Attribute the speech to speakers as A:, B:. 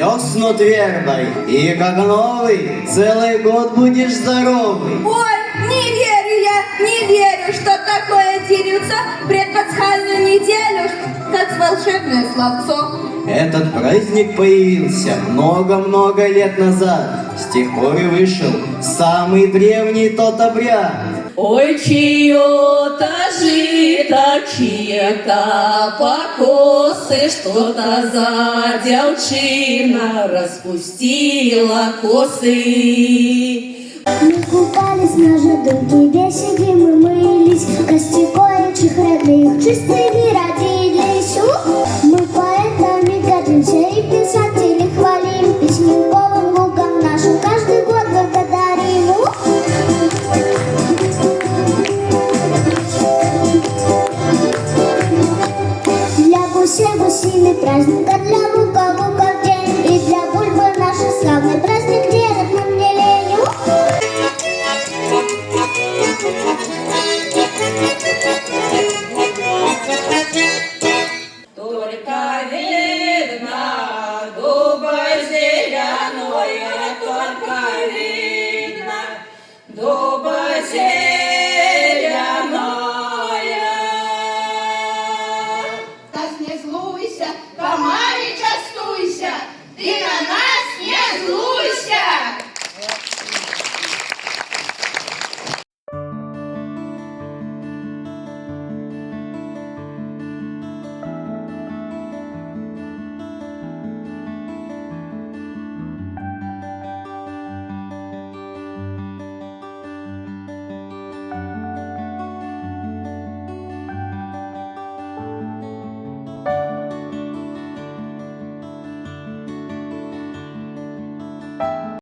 A: треснут вербой, и как новый целый год будешь здоровый.
B: Ой, не верю, что такое дерется предпасхальную неделю, как с волшебное словцо.
A: Этот праздник появился много-много лет назад. С тех пор и вышел самый древний тот обряд.
C: Ой, чье-то жито, чьи-то покосы, что-то за девчина распустила косы.
D: Мы купались на жадунке, веселе мы мылись, костякочих родных чистыми родились. Мы поэтами гордимся и писатели хвалим, письменковым луком нашим каждый год благодарим. Для гусей гусиный праздник, а для